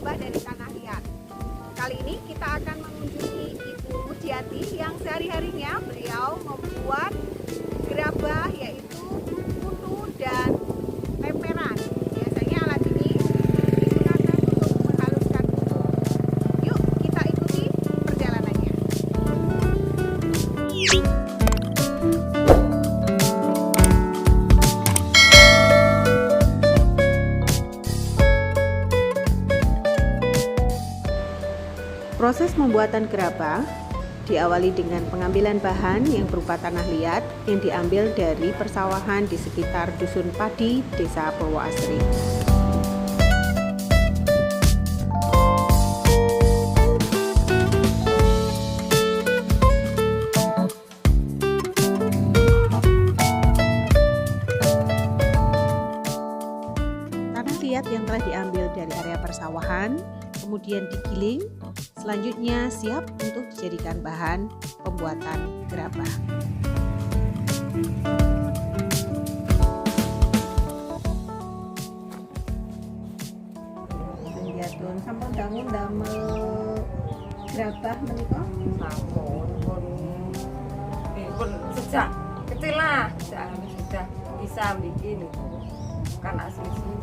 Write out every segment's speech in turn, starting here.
limbah dari tanah liat. Kali ini kita akan mengunjungi Ibu Mujiati yang sehari-harinya beliau membuat gerabah, yaitu kutu dan lemperan. Biasanya alat ini digunakan untuk menghaluskan kutu. Yuk kita ikuti perjalanannya. Proses pembuatan gerabah diawali dengan pengambilan bahan yang berupa tanah liat yang diambil dari persawahan di sekitar Dusun Padi, Desa Purwoasri. Tanah liat yang telah diambil dari area persawahan kemudian digiling, selanjutnya siap untuk dijadikan bahan pembuatan gerabah. Penjatun sampun dangun damel gerabah menika? Sampun sejak kecil lah, sudah bisa bikin kan asli sini.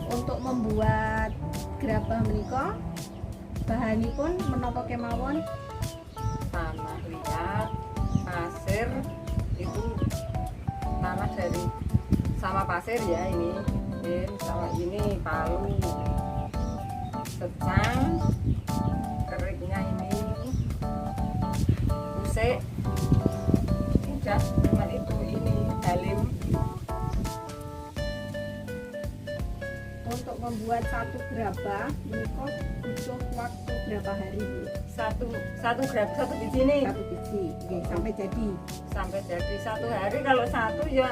Untuk membuat gerabah menika bahanipun menapa kemawon? Tanah liat, pasir, itu tanah dari sama pasir ya ini, sama ini palu, secang, keriknya ini, busik, udah cuma itu ini halim. Untuk membuat satu gerabah menika butuh waktu berapa hari, Bu? Satu grab satu biji nih. Satu biji, oke, sampai jadi. Sampai jadi satu hari, kalau satu ya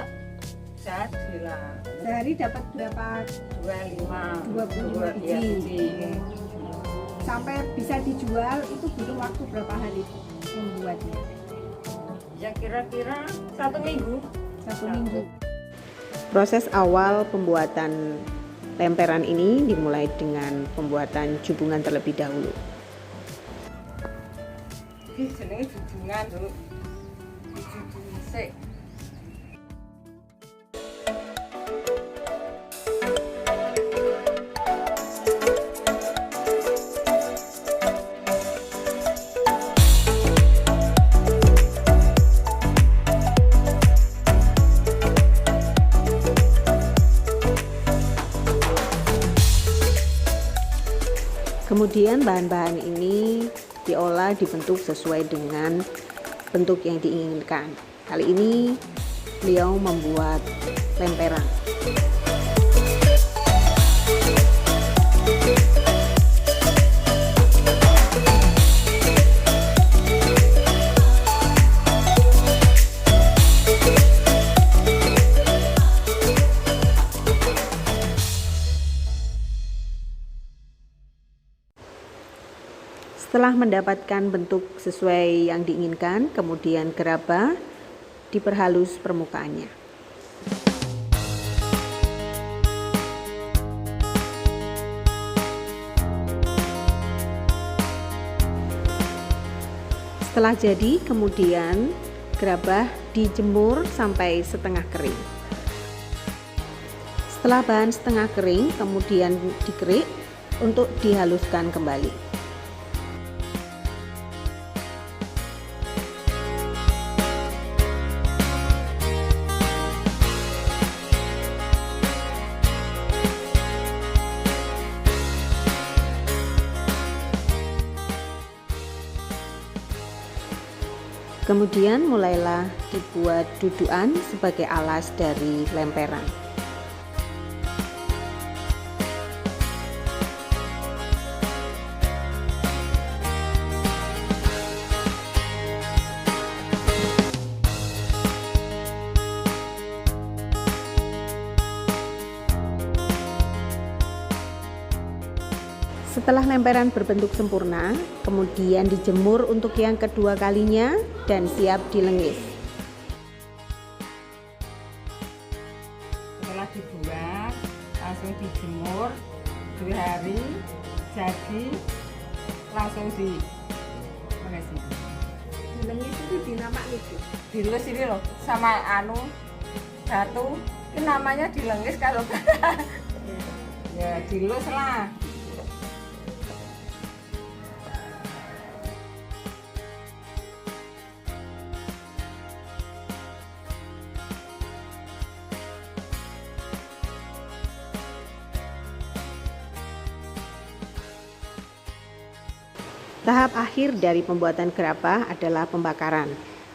jadilah Sehari dapat berapa? 25 biji. biji. Oke. Sampai bisa dijual itu butuh waktu berapa hari membuatnya? Ya kira-kira 1 minggu. Satu minggu. Proses awal pembuatan lemperan ini dimulai dengan pembuatan jubungan terlebih dahulu. Ini jenenge jujungan dulu. Dijujungi sik. Kemudian bahan-bahan ini diolah dibentuk sesuai dengan bentuk yang diinginkan. Kali ini beliau membuat lemperan. Setelah mendapatkan bentuk sesuai yang diinginkan, kemudian gerabah diperhalus permukaannya. Setelah jadi, kemudian gerabah dijemur sampai setengah kering. Setelah bahan setengah kering, kemudian dikerik untuk dihaluskan kembali. Kemudian mulailah dibuat dudukan sebagai alas dari lemperan. Setelah lemperan berbentuk sempurna, kemudian dijemur untuk yang kedua kalinya dan siap dilengis. Setelah dibuat, langsung dijemur 7 hari jadi langsung di makasih Dilengis itu dinama itu. dilus ini loh sama batu ini namanya dilengis kalau ya dilus lah. Tahap akhir dari pembuatan gerabah adalah pembakaran.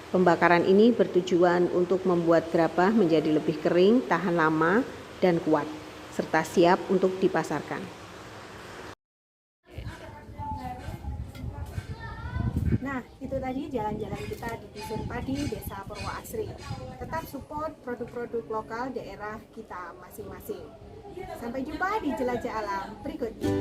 Pembakaran ini bertujuan untuk membuat gerabah menjadi lebih kering, tahan lama, dan kuat, serta siap untuk dipasarkan. Nah, itu tadi jalan-jalan kita di Dusun Padi, Desa Purwoasri. Tetap support produk-produk lokal daerah kita masing-masing. Sampai jumpa di Jelajah Alam berikutnya.